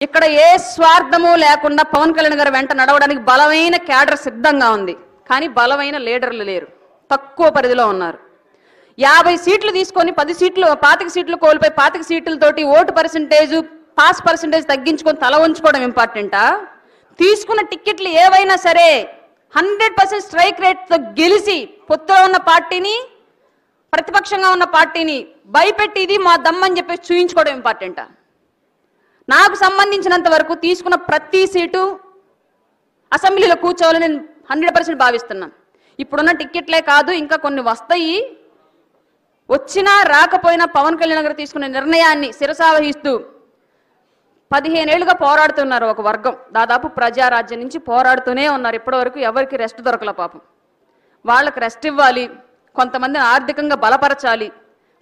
ఇక్కడ ఏ స్వార్థము లేకుండా పవన్ కళ్యాణ్ గారు వెంట నడవడానికి బలమైన క్యాడర్ సిద్ధంగా ఉంది. కానీ బలమైన లీడర్లు లేరు, తక్కువ పరిధిలో ఉన్నారు. 50 సీట్లు తీసుకొని 10 సీట్లు 25 సీట్లు కోల్పోయి 25 సీట్లతోటి ఓటు పర్సెంటేజ్ పాస్ పర్సెంటేజ్ తగ్గించుకొని తల ఉంచుకోవడం ఇంపార్టెంటా? తీసుకున్న టికెట్లు ఏవైనా సరే 100% స్ట్రైక్ రేట్తో గెలిచి పొత్తులో ఉన్న పార్టీని ప్రతిపక్షంగా ఉన్న పార్టీని భయపెట్టి ఇది మా దమ్మని చెప్పి చూయించుకోవడం ఇంపార్టెంటా? నాకు సంబంధించినంత వరకు తీసుకున్న ప్రతి సీటు అసెంబ్లీలో కూర్చోవాలని నేను 100% భావిస్తున్నాను. ఇప్పుడున్న టికెట్లే కాదు, ఇంకా కొన్ని వస్తాయి. వచ్చినా రాకపోయినా పవన్ కళ్యాణ్ గారు తీసుకున్న నిర్ణయాన్ని శిరసావహిస్తూ 15 ఏళ్లుగా పోరాడుతున్నారు ఒక వర్గం. దాదాపు ప్రజారాజ్యం నుంచి పోరాడుతూనే ఉన్నారు. ఇప్పటివరకు ఎవరికి రెస్ట్ దొరకల పాపం. వాళ్ళకి రెస్ట్ ఇవ్వాలి, కొంతమందిని ఆర్థికంగా బలపరచాలి,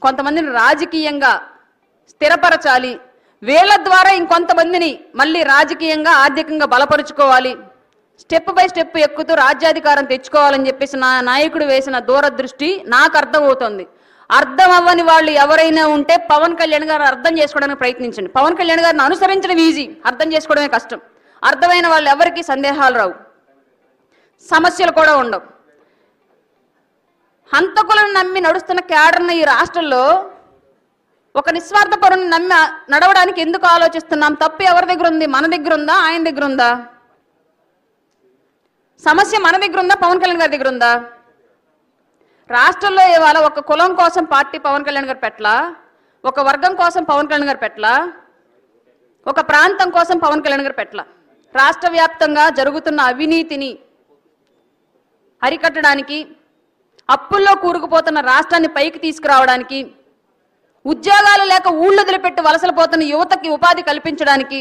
కొంతమందిని రాజకీయంగా స్థిరపరచాలి, వీళ్ళ ద్వారా ఇంకొంతమందిని మళ్ళీ రాజకీయంగా ఆర్థికంగా బలపరుచుకోవాలి, స్టెప్ బై స్టెప్ ఎక్కుతూ రాజ్యాధికారం తెచ్చుకోవాలని చెప్పేసి నా నాయకుడు వేసిన దూరదృష్టి నాకు అర్థమవుతుంది. అర్థం అవ్వని వాళ్ళు ఎవరైనా ఉంటే పవన్ కళ్యాణ్ గారు అర్థం చేసుకోవడానికి ప్రయత్నించండి. పవన్ కళ్యాణ్ గారిని అనుసరించడం ఈజీ, అర్థం చేసుకోవడమే కష్టం. అర్థమైన వాళ్ళు ఎవరికి సందేహాలు రావు, సమస్యలు కూడా ఉండవు. హంతకులను నమ్మి నడుస్తున్న క్యాడర్ను ఈ రాష్ట్రంలో ఒక నిస్వార్థ పరుని నమ్మి నడవడానికి ఎందుకు ఆలోచిస్తున్నాం? తప్పు ఎవరి దగ్గర ఉంది? మన దగ్గర ఉందా, ఆయన దగ్గర ఉందా? సమస్య మన దగ్గర ఉందా, పవన్ కళ్యాణ్ గారి దగ్గర ఉందా? రాష్ట్రంలో ఇవాళ ఒక కులం కోసం పార్టీ పవన్ కళ్యాణ్ గారు పెట్టలా, ఒక వర్గం కోసం పవన్ కళ్యాణ్ గారు పెట్టలా, ఒక ప్రాంతం కోసం పవన్ కళ్యాణ్ గారు పెట్టలా. రాష్ట్ర వ్యాప్తంగా జరుగుతున్న అవినీతిని అరికట్టడానికి, అప్పుల్లో కూరుకుపోతున్న రాష్ట్రాన్ని పైకి తీసుకురావడానికి, ఉద్యోగాలు లేక ఊళ్ళు వదిలిపెట్టి వలసలు పోతున్న యువతకి ఉపాధి కల్పించడానికి,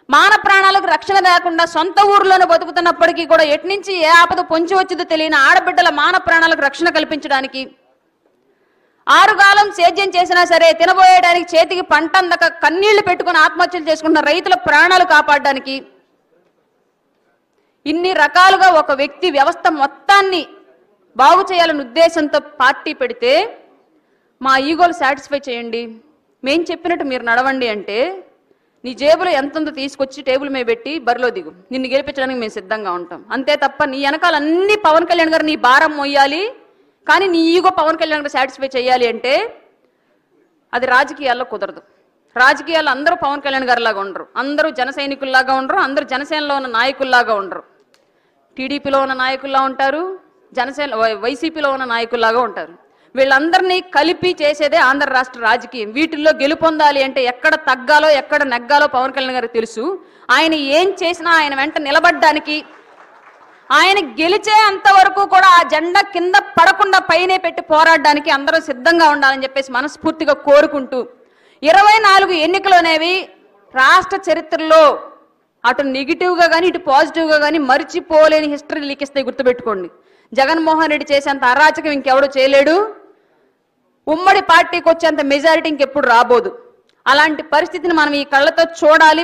మాన ప్రాణాలకు రక్షణ లేకుండా సొంత ఊర్లోనే బతుకుతున్నప్పటికీ కూడా ఎట్నుంచి ఏ ఆపద పొంచి వచ్చిందో తెలియని ఆడబిడ్డల మాన ప్రాణాలకు రక్షణ కల్పించడానికి, ఆరుగాలం సేద్యం చేసినా సరే తినబోయేయడానికి చేతికి పంట అందక కన్నీళ్లు పెట్టుకుని ఆత్మహత్యలు చేసుకుంటున్న రైతుల ప్రాణాలు కాపాడడానికి, ఇన్ని రకాలుగా ఒక వ్యక్తి వ్యవస్థ మొత్తాన్ని బాగు చేయాలనే ఉద్దేశంతో పార్టీ పెడితే మా ఈగోలు సాటిస్ఫై చేయండి, మేం చెప్పినట్టు మీరు నడవండి అంటే నీ జేబులో ఎంత ఉందో తీసుకొచ్చి టేబుల్ మీద పెట్టి బరిలో దిగు, నిన్ను గెలిపించడానికి మేము సిద్ధంగా ఉంటాం. అంతే తప్ప నీ వెనకాల అన్ని పవన్ కళ్యాణ్ గారు నీ భారం మోయాలి, కానీ నీ ఈగో పవన్ కళ్యాణ్ గారు సాటిస్ఫై చేయాలి అంటే అది రాజకీయాల్లో కుదరదు. రాజకీయాల్లో అందరూ పవన్ కళ్యాణ్ గారి లాగా ఉండరు, అందరూ జన సైనికుల్లాగా ఉండరు, అందరూ జనసేనలో ఉన్న నాయకుల్లాగా ఉండరు. టీడీపీలో ఉన్న నాయకుల్లా ఉంటారు, వైసీపీలో ఉన్న నాయకుల్లాగా ఉంటారు. వీళ్ళందరినీ కలిపి చేసేదే ఆంధ్ర రాష్ట్ర రాజకీయం. వీటిల్లో గెలుపొందాలి అంటే ఎక్కడ తగ్గాలో ఎక్కడ నెగ్గాలో పవన్ కళ్యాణ్ గారికి తెలుసు. ఆయన ఏం చేసినా ఆయన వెంట నిలబడ్డానికి, ఆయన గెలిచే అంతవరకు కూడా ఆ జెండా కింద పడకుండా పైనే పెట్టి పోరాడడానికి అందరూ సిద్ధంగా ఉండాలని చెప్పేసి మనస్ఫూర్తిగా కోరుకుంటూ 24 ఎన్నికలు అనేవి రాష్ట్ర చరిత్రలో అటు నెగిటివ్గా కానీ ఇటు పాజిటివ్గా కానీ మర్చిపోలేని హిస్టరీ లిఖిస్తే గుర్తుపెట్టుకోండి. జగన్మోహన్ రెడ్డి చేసేంత అరాచకం ఇంకెవడూ చేయలేడు, ఉమ్మడి పార్టీకి వచ్చేంత మెజారిటీ ఇంకెప్పుడు రాబోదు. అలాంటి పరిస్థితిని మనం ఈ కళ్ళతో చూడాలి.